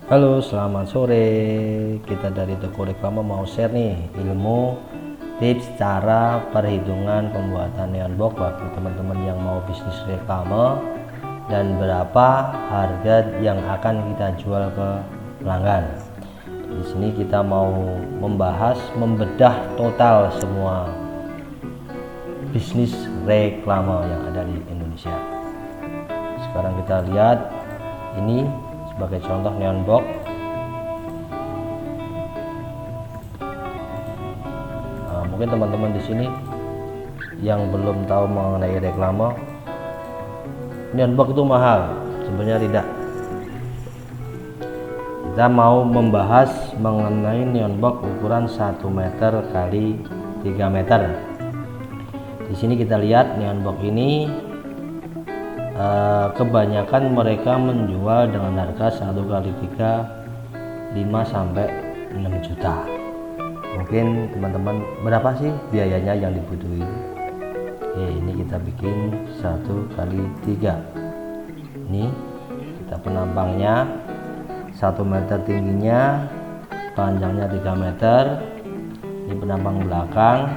Halo, selamat sore. Kita dari Toko Reklama mau share nih ilmu tips cara perhitungan pembuatan neon box bagi teman-teman yang mau bisnis reklame dan berapa harga yang akan kita jual ke pelanggan. Di sini kita mau membahas membedah total semua bisnis reklame yang ada di Indonesia. Sekarang kita lihat ini sebagai contoh neon box. Nah, mungkin teman-teman di sini yang belum tahu mengenai reklame, neon box itu mahal. Sebenarnya tidak. Kita mau membahas mengenai neon box ukuran 1 meter kali 3 meter. Di sini kita lihat neon box ini kebanyakan mereka menjual dengan harga 1 kali 3 5 sampai 6 juta. Mungkin teman-teman berapa sih biayanya yang dibutuhin? Ini kita bikin 1 kali 3. Ini kita penampangnya 1 meter tingginya, panjangnya 3 meter. Ini penampang belakang.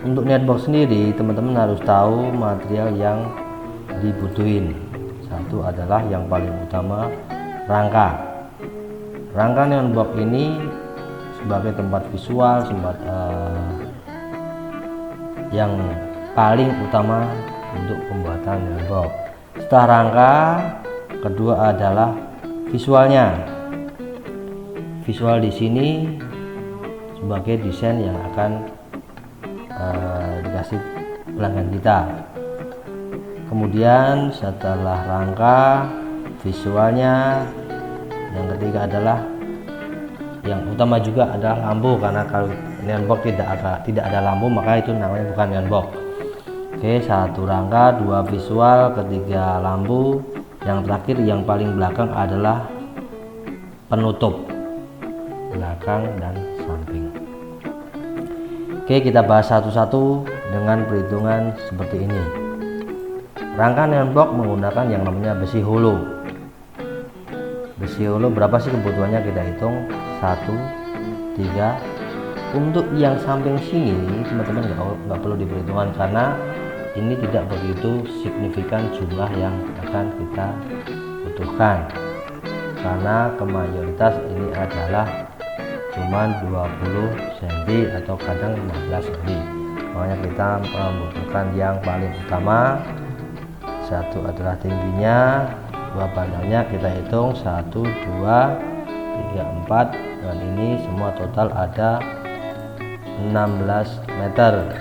Untuk neon box sendiri teman-teman harus tahu material yang dibutuhin. Satu adalah yang paling utama, rangka neon box ini sebagai tempat visual, yang paling utama untuk pembuatan neon box. Setelah rangka, kedua adalah visualnya. Visual di sini sebagai desain yang akan dikasih pelanggan kita. Kemudian setelah rangka, visualnya, yang ketiga adalah yang utama juga adalah lampu, karena kalau neon box tidak ada lampu maka itu namanya bukan neon box. Oke, 1 rangka, 2 visual, ketiga lampu, yang terakhir yang paling belakang adalah penutup belakang dan samping. Oke, kita bahas satu-satu dengan perhitungan seperti ini. Rangka neon box menggunakan yang namanya besi holo. Besi holo berapa sih kebutuhannya kita hitung? 1, 3. Untuk yang samping sini teman-teman nggak perlu diperhitungkan karena ini tidak begitu signifikan jumlah yang akan kita butuhkan, karena kemayoritas ini adalah cuman 20 cm atau kadang 15 cm. Makanya kita membutuhkan yang paling utama. 1 adalah tingginya, 2 panjangnya, kita hitung 1, 2, 3, 4, dan ini semua total ada 16 meter.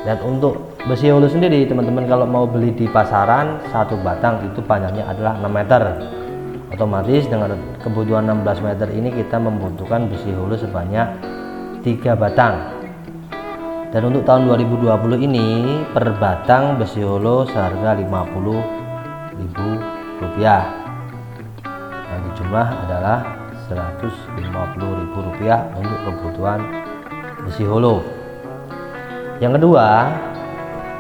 Dan untuk besi holo sendiri teman-teman kalau mau beli di pasaran, 1 batang itu panjangnya adalah 6 meter. Otomatis dengan kebutuhan 16 meter ini kita membutuhkan besi holo sebanyak 3 batang. Dan untuk tahun 2020 ini per batang besi holo seharga Rp50.000. Yang dijumlah adalah Rp150.000 untuk kebutuhan besi holo. Yang kedua,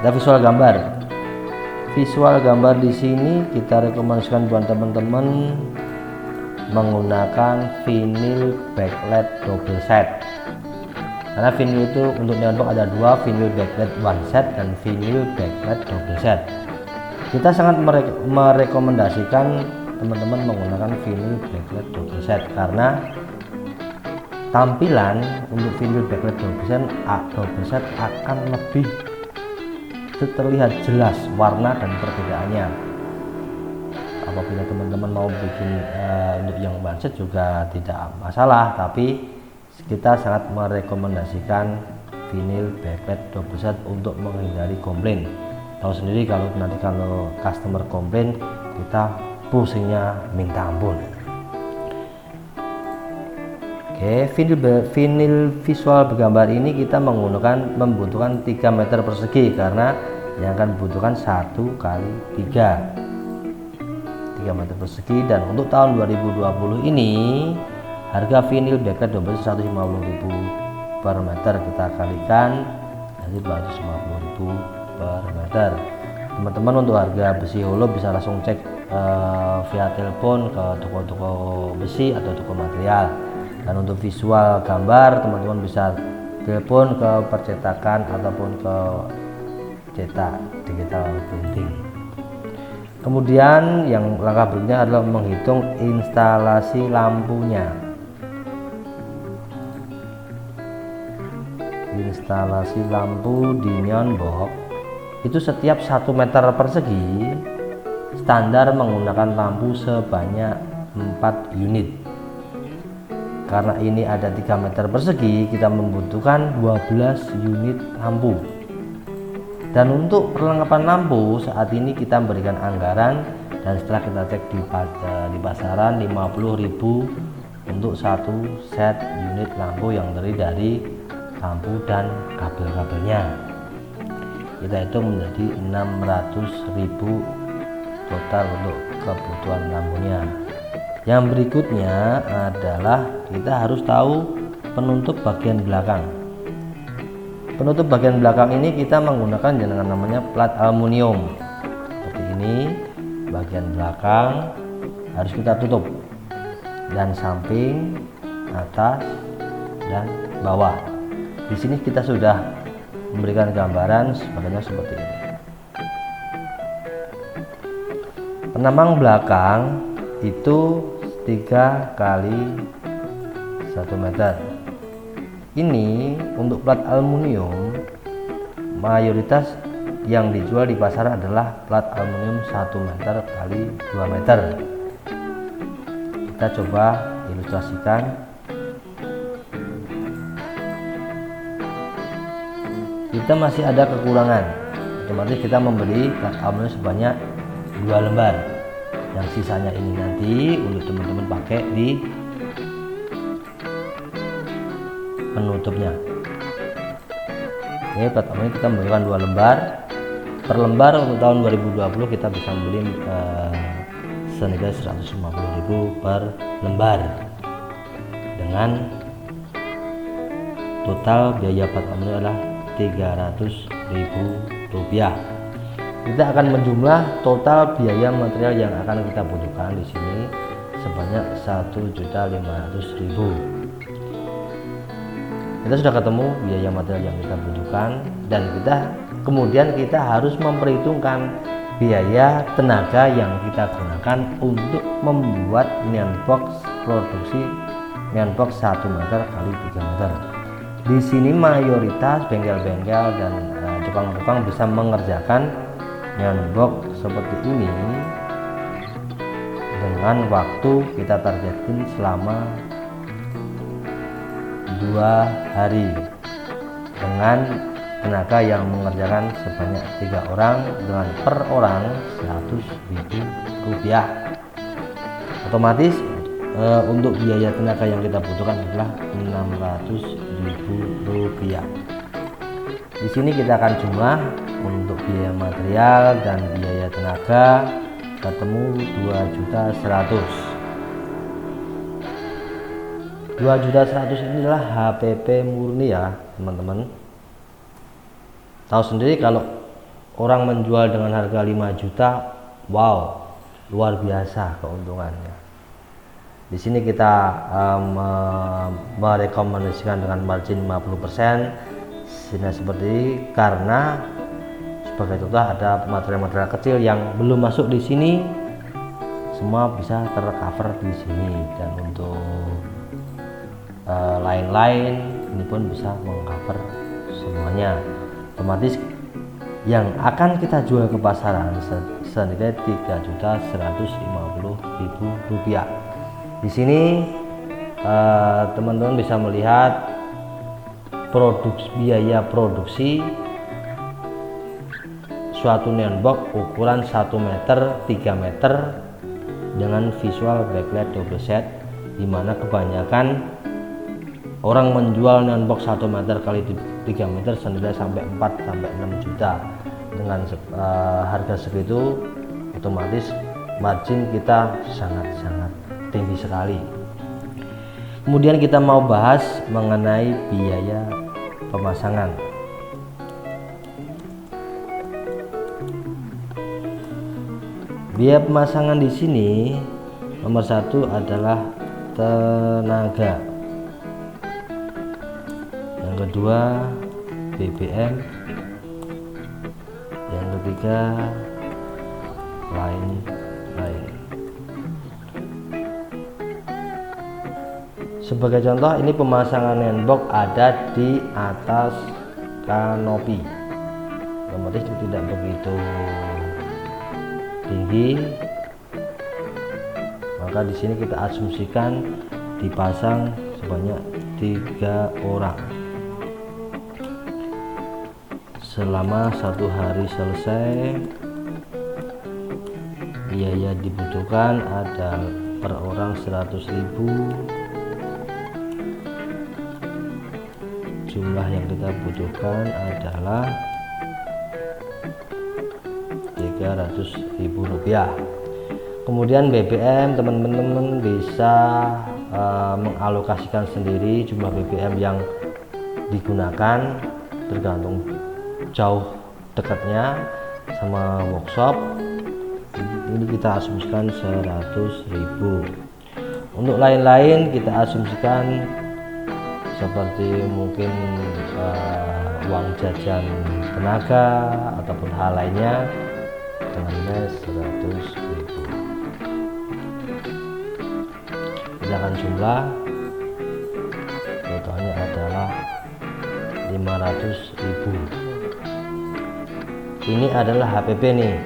ada visual gambar. Visual gambar di sini kita rekomendasikan buat teman-teman menggunakan vinyl backlight double set. Karena vinyl itu untuk neon box ada 2, vinyl backlight one set dan vinyl backlight double set. Kita sangat merekomendasikan teman-teman menggunakan vinyl backlight double set karena tampilan untuk vinyl backlight double set akan lebih terlihat jelas warna dan perbedaannya. Apabila teman-teman mau bikin untuk yang one set juga tidak masalah, tapi kita sangat merekomendasikan vinyl backlight double set untuk menghindari komplain. Tahu sendiri kalau customer komplain kita pusingnya minta ampun. Oke, vinyl visual bergambar ini kita membutuhkan 3 meter persegi karena yang akan dibutuhkan 1 kali 3 meter persegi. Dan untuk tahun 2020 ini harga vinyl backlight double 150.000 per meter, kita kalikan jadi 250.000 per meter. Teman-teman untuk harga besi holo bisa langsung cek via telepon ke toko-toko besi atau toko material. Dan untuk visual gambar teman-teman bisa telepon ke percetakan ataupun ke cetak digital printing. Kemudian yang langkah berikutnya adalah menghitung instalasi lampunya. Instalasi lampu di neon box itu setiap 1 meter persegi standar menggunakan lampu sebanyak 4 unit. Karena ini ada 3 meter persegi, kita membutuhkan 12 unit lampu. Dan untuk perlengkapan lampu saat ini kita memberikan anggaran, dan setelah kita cek di pasaran 50.000 untuk satu set unit lampu yang terdiri dari lampu dan kabel-kabelnya. Kita hitung menjadi 600.000 total untuk kebutuhan lampunya. Yang berikutnya adalah kita harus tahu penutup bagian belakang. Penutup bagian belakang ini kita menggunakan dengan namanya plat aluminium. Seperti ini, bagian belakang harus kita tutup, dan samping, atas, dan bawah. Di sini kita sudah memberikan gambaran sebagainya seperti ini. Penambang belakang itu 3 kali 1 meter. Ini untuk plat aluminium, mayoritas yang dijual di pasar adalah plat aluminium 1 meter kali 2 meter. Kita coba ilustrasikan. Kita masih ada kekurangan, otomatis kita membeli plat aluminium sebanyak 2 lembar. Yang sisanya ini nanti untuk teman-teman pakai di penutupnya. Ini plat aluminium kita membutuhkan 2 lembar. Per lembar untuk tahun 2020 kita bisa membeli senilai 150.000 per lembar, dengan total biaya plat aluminium adalah Rp300.000. Kita akan menjumlah total biaya material yang akan kita butuhkan di sini sebanyak 1.500.000. Kita sudah ketemu biaya material yang kita butuhkan, dan kemudian kita harus memperhitungkan biaya tenaga yang kita gunakan untuk membuat neon box produksi neon box 1 meter kali 3 meter. Di sini mayoritas bengkel-bengkel dan tukang-tukang bisa mengerjakan neon box seperti ini dengan waktu kita targetin selama 2 hari dengan tenaga yang mengerjakan sebanyak 3 orang dengan per orang Rp100.000. Otomatis untuk biaya tenaga yang kita butuhkan adalah Rp600.000. Di sini kita akan jumlah untuk biaya material dan biaya tenaga ketemu 2.100.000. 2.100.000 ini adalah HPP murni ya teman-teman. Tahu sendiri kalau orang menjual dengan harga 5 juta, wow, luar biasa keuntungannya. Di sini kita merekomendasikan dengan margin 50%. Sini seperti karena sebagai contoh ada material-material kecil yang belum masuk di sini, semua bisa tercover di sini, dan untuk lain-lain ini pun bisa mengcover semuanya. Otomatis yang akan kita jual ke pasaran senilai Rp3.150.000. Di sini teman-teman bisa melihat biaya produksi suatu neon box ukuran 1 meter 3 meter dengan visual backlight double set, dimana kebanyakan orang menjual neon box 1 meter kali 3 meter senilai sampai 4 sampai 6 juta. Dengan harga segitu otomatis margin kita sangat-sangat tinggi sekali. Kemudian kita mau bahas mengenai biaya pemasangan. Biaya pemasangan di sini nomor 1 adalah tenaga, yang kedua BBM, yang ketiga lain-lain. Sebagai contoh, ini pemasangan handbox ada di atas kanopi, otomatis tidak begitu tinggi, maka di sini kita asumsikan dipasang sebanyak 3 orang. Selama 1 hari selesai, biaya dibutuhkan ada per orang 100.000. Jumlah yang kita butuhkan adalah Rp300.000. Kemudian BBM teman-teman bisa mengalokasikan sendiri jumlah BBM yang digunakan, tergantung jauh dekatnya sama workshop. Ini kita asumsikan 100.000. Untuk lain-lain kita asumsikan seperti mungkin uang jajan tenaga ataupun hal lainnya dengan nilai 100.000. Sedangkan jumlah totalnya adalah 500.000. Ini adalah HPP nih,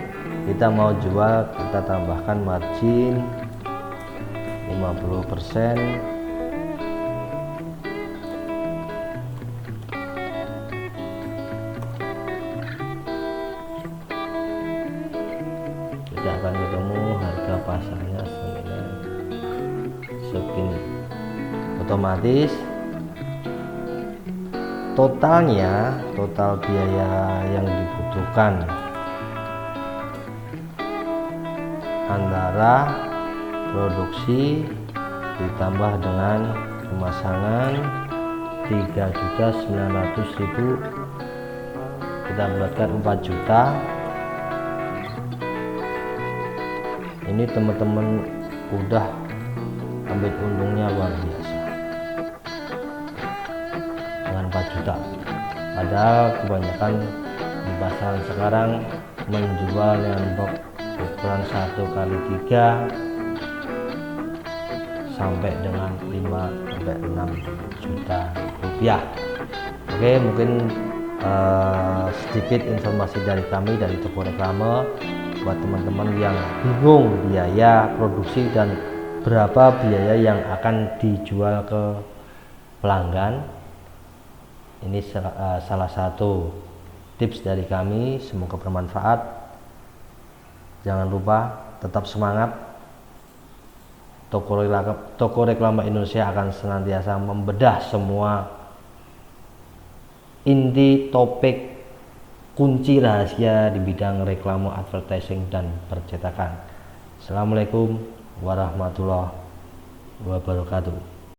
kita mau jual, kita tambahkan margin 50%. Kita akan ketemu harga pasarnya segini. Otomatis total biaya yang dibutuhkan antara produksi ditambah dengan pemasangan 3.900.000, kita buatkan 4 juta. Ini teman-teman udah ambil untungnya luar biasa dengan 4 juta. Padahal kebanyakan di pasaran sekarang menjual handbox ukuran 1x3 sampai dengan 5-6 juta rupiah. Oke, mungkin sedikit informasi dari kami dari toko reklame buat teman-teman yang bingung biaya produksi dan berapa biaya yang akan dijual ke pelanggan. Ini salah satu tips dari kami, semoga bermanfaat. Jangan lupa tetap semangat. Toko Reklame Indonesia akan senantiasa membedah semua inti topik kunci rahasia di bidang reklame, advertising, dan percetakan. Assalamualaikum warahmatullahi wabarakatuh.